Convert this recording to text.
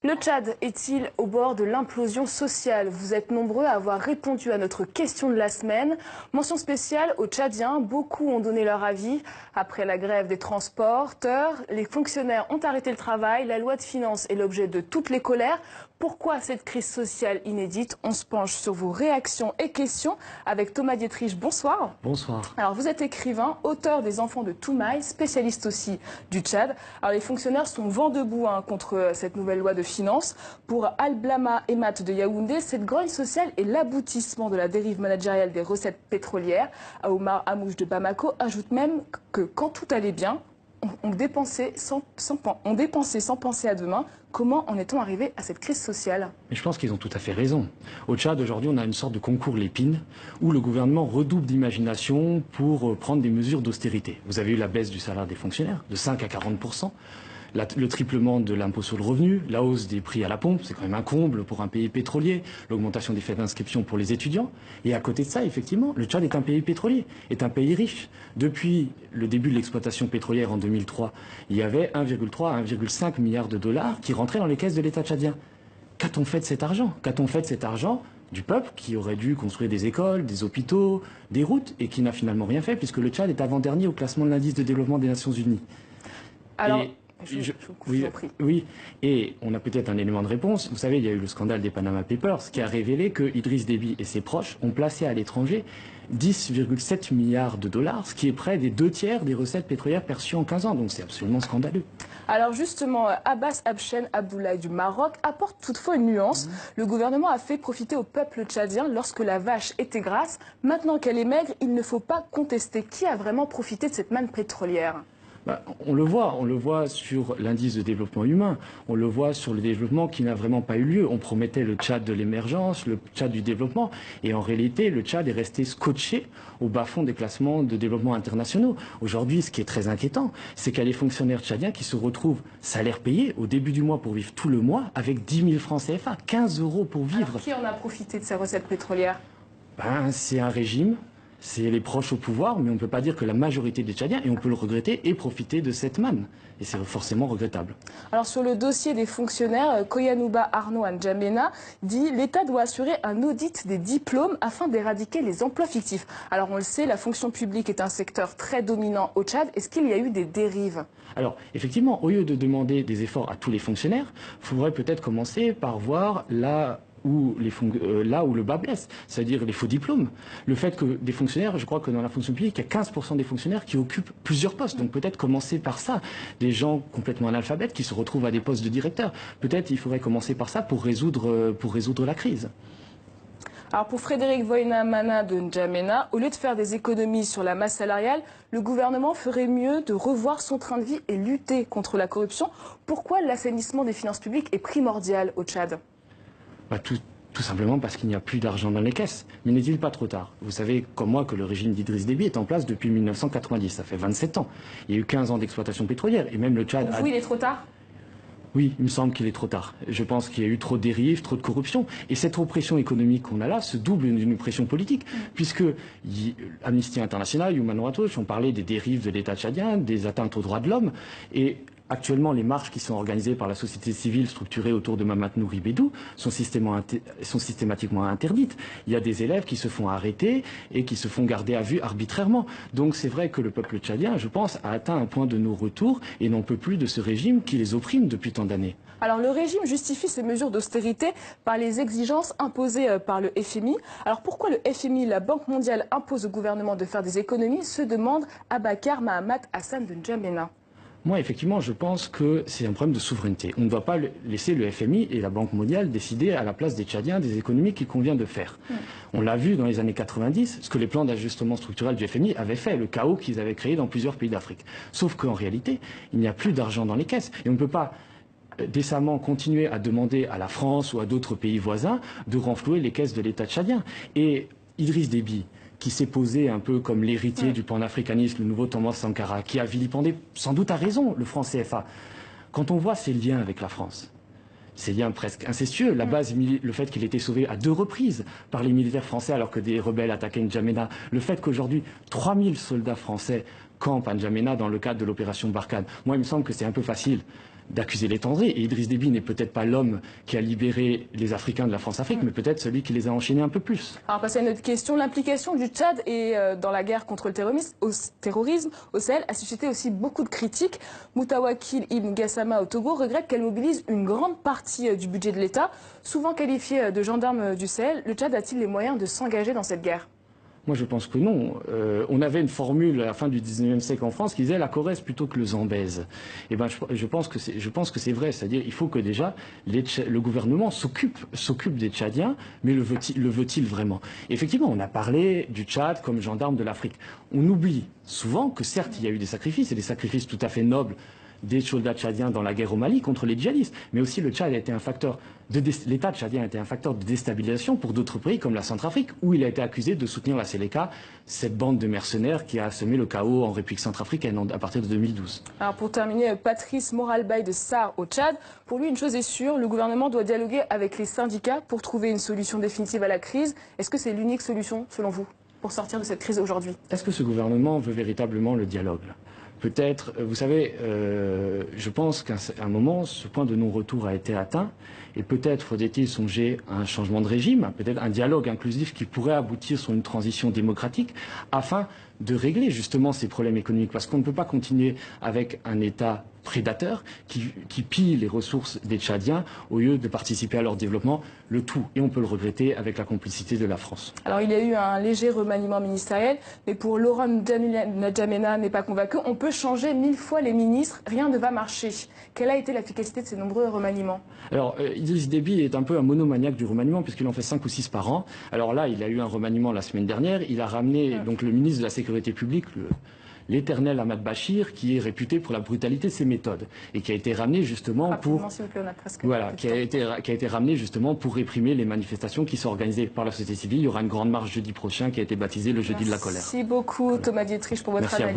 Le Tchad est-il au bord de l'implosion sociale? Vous êtes nombreux à avoir répondu à notre question de la semaine. Mention spéciale aux Tchadiens, beaucoup ont donné leur avis. Après la grève des transporteurs, les fonctionnaires ont arrêté le travail, la loi de finances est l'objet de toutes les colères. Pourquoi cette crise sociale inédite? On se penche sur vos réactions et questions avec Thomas Dietrich. Bonsoir. Bonsoir. Alors vous êtes écrivain, auteur des Enfants de Toumaï, spécialiste aussi du Tchad. Alors les fonctionnaires sont vent debout contre cette nouvelle loi de finances. Pour Al-Blama Emat de Yaoundé, cette grogne sociale est l'aboutissement de la dérive managériale des recettes pétrolières. Aoumar Amouche de Bamako ajoute même que quand tout allait bien, on dépensait sans penser à demain. Comment en est-on arrivé à cette crise sociale? Mais je pense qu'ils ont tout à fait raison. Au Tchad, aujourd'hui, on a une sorte de concours Lépine où le gouvernement redouble d'imagination pour prendre des mesures d'austérité. Vous avez eu la baisse du salaire des fonctionnaires de 5 à 40%. Le triplement de l'impôt sur le revenu, la hausse des prix à la pompe, c'est quand même un comble pour un pays pétrolier, l'augmentation des frais d'inscription pour les étudiants. Et à côté de ça, effectivement, le Tchad est un pays pétrolier, est un pays riche. Depuis le début de l'exploitation pétrolière en 2003, il y avait 1,3 à 1,5 milliard de dollars qui rentraient dans les caisses de l'État tchadien. Qu'a-t-on fait de cet argent? Qu'a-t-on fait de cet argent du peuple qui aurait dû construire des écoles, des hôpitaux, des routes et qui n'a finalement rien fait puisque le Tchad est avant-dernier au classement de l'indice de développement des Nations Unies. Alors, je vous en prie. Oui, et on a peut-être un élément de réponse. Vous savez, il y a eu le scandale des Panama Papers qui a révélé que Idriss Déby et ses proches ont placé à l'étranger 10,7 milliards de dollars, ce qui est près des 2/3 des recettes pétrolières perçues en 15 ans. Donc c'est absolument scandaleux. Alors justement, Abbas Abchen Abdoulaye du Maroc apporte toutefois une nuance. Le gouvernement a fait profiter au peuple tchadien lorsque la vache était grasse. Maintenant qu'elle est maigre, il ne faut pas contester. Qui a vraiment profité de cette manne pétrolière? On le voit sur l'indice de développement humain, on le voit sur le développement qui n'a vraiment pas eu lieu. On promettait le Tchad de l'émergence, le Tchad du développement, et en réalité, le Tchad est resté scotché au bas-fond des classements de développement internationaux. Aujourd'hui, ce qui est très inquiétant, c'est qu'il y a les fonctionnaires tchadiens qui se retrouvent salaire payé au début du mois pour vivre tout le mois avec 10 000 francs CFA, 15 € pour vivre. Alors, qui en a profité de ces recettes pétrolières? C'est un régime. C'est les proches au pouvoir, mais on ne peut pas dire que la majorité des Tchadiens, et on peut le regretter, aient profité de cette manne. Et c'est forcément regrettable. Alors sur le dossier des fonctionnaires, Koyanouba Arnaud N'Djamena dit « L'État doit assurer un audit des diplômes afin d'éradiquer les emplois fictifs ». Alors on le sait, la fonction publique est un secteur très dominant au Tchad. Est-ce qu'il y a eu des dérives? Alors effectivement, au lieu de demander des efforts à tous les fonctionnaires, il faudrait peut-être commencer par voir là où le bas blesse, c'est-à-dire les faux diplômes. Le fait que des fonctionnaires, je crois que dans la fonction publique, il y a 15% des fonctionnaires qui occupent plusieurs postes. Donc peut-être commencer par ça. Des gens complètement analphabètes qui se retrouvent à des postes de directeur. Peut-être il faudrait commencer par ça pour résoudre la crise. Alors pour Frédéric Voïna-Mana de N'Djamena, au lieu de faire des économies sur la masse salariale, le gouvernement ferait mieux de revoir son train de vie et lutter contre la corruption. Pourquoi l'assainissement des finances publiques est primordial au Tchad? Tout simplement parce qu'il n'y a plus d'argent dans les caisses. Mais n'est-il pas trop tard? Vous savez, comme moi, que le régime d'Idriss Déby est en place depuis 1990. Ça fait 27 ans. Il y a eu 15 ans d'exploitation pétrolière. Et même le Tchad... Pour vous, il est trop tard? Oui, il me semble qu'il est trop tard. Je pense qu'il y a eu trop de dérives, trop de corruption. Et cette oppression économique qu'on a là se double d'une oppression politique. Puisque Amnesty International, Human Rights Watch ont parlé des dérives de l'État tchadien, des atteintes aux droits de l'homme. Et actuellement, les marches qui sont organisées par la société civile structurée autour de Mahamat Nouri Bédou sont systématiquement interdites. Il y a des élèves qui se font arrêter et qui se font garder à vue arbitrairement. Donc c'est vrai que le peuple tchadien, je pense, a atteint un point de non-retour et n'en peut plus de ce régime qui les opprime depuis tant d'années. Alors le régime justifie ces mesures d'austérité par les exigences imposées par le FMI. Alors pourquoi le FMI, la Banque mondiale, impose au gouvernement de faire des économies, se demande Abakar Mahamat Hassan de N'Djamena? Moi, effectivement, je pense que c'est un problème de souveraineté. On ne doit pas laisser le FMI et la Banque mondiale décider à la place des Tchadiens des économies qu'il convient de faire. On l'a vu dans les années 90, ce que les plans d'ajustement structurel du FMI avaient fait, le chaos qu'ils avaient créé dans plusieurs pays d'Afrique. Sauf qu'en réalité, il n'y a plus d'argent dans les caisses. Et on ne peut pas décemment continuer à demander à la France ou à d'autres pays voisins de renflouer les caisses de l'État tchadien. Et Idriss Déby, qui s'est posé un peu comme l'héritier du panafricanisme, le nouveau Thomas Sankara, qui a vilipendé, sans doute à raison, le franc CFA. Quand on voit ses liens avec la France, ces liens presque incestueux, la base, le fait qu'il ait été sauvé à 2 reprises par les militaires français alors que des rebelles attaquaient N'Djamena, le fait qu'aujourd'hui 3000 soldats français campent à N'Djamena dans le cadre de l'opération Barkhane. Moi, il me semble que c'est un peu facile d'accuser l'étranger. Et Idriss Déby n'est peut-être pas l'homme qui a libéré les Africains de la France-Afrique, mais peut-être celui qui les a enchaînés un peu plus. Alors, passer à une autre question. L'implication du Tchad dans la guerre contre le terrorisme au Sahel a suscité aussi beaucoup de critiques. Moutawakil Ibn Gassama au Togo regrette qu'elle mobilise une grande partie du budget de l'État. Souvent qualifié de gendarme du Sahel, le Tchad a-t-il les moyens de s'engager dans cette guerre ? Moi, je pense que non. On avait une formule à la fin du 19e siècle en France qui disait la Corrèze plutôt que le Zambèze. Et ben, je pense que c'est vrai. C'est-à-dire, il faut que déjà le gouvernement s'occupe des Tchadiens, mais le veut-il vraiment? Effectivement, on a parlé du Tchad comme gendarme de l'Afrique. On oublie souvent que certes, il y a eu des sacrifices, et des sacrifices tout à fait nobles des soldats tchadiens dans la guerre au Mali contre les djihadistes. Mais aussi le Tchad a été un facteur l'État tchadien a été un facteur de déstabilisation pour d'autres pays comme la Centrafrique, où il a été accusé de soutenir la Séléka, cette bande de mercenaires qui a semé le chaos en République centrafricaine à partir de 2012. Alors pour terminer, Patrice Moralbaye de SAR au Tchad, pour lui une chose est sûre, le gouvernement doit dialoguer avec les syndicats pour trouver une solution définitive à la crise. Est-ce que c'est l'unique solution selon vous pour sortir de cette crise aujourd'hui? Est-ce que ce gouvernement veut véritablement le dialogue? Peut-être, vous savez, je pense qu'à un moment, ce point de non-retour a été atteint, et peut-être faudrait-il songer à un changement de régime, peut-être un dialogue inclusif qui pourrait aboutir sur une transition démocratique, afin de régler justement ces problèmes économiques. Parce qu'on ne peut pas continuer avec un État prédateur qui pille les ressources des Tchadiens au lieu de participer à leur développement, le tout. Et on peut le regretter avec la complicité de la France. Alors il y a eu un léger remaniement ministériel, mais pour Laurent N'Djamena n'est pas convaincu, on peut changer 1000 fois les ministres, rien ne va marcher. Quelle a été l'efficacité de ces nombreux remaniements? Alors Idriss Déby est un peu un monomaniaque du remaniement puisqu'il en fait 5 ou 6 par an. Alors là, il a eu un remaniement la semaine dernière, il a ramené donc le ministre de la Sécurité publique, l'éternel Ahmad Bachir, qui est réputé pour la brutalité de ses méthodes et qui a été ramené justement qui a été ramené justement pour réprimer les manifestations qui sont organisées par la société civile. Il y aura une grande marche jeudi prochain qui a été baptisée le jeudi de la colère. Merci beaucoup Thomas Dietrich pour votre analyse.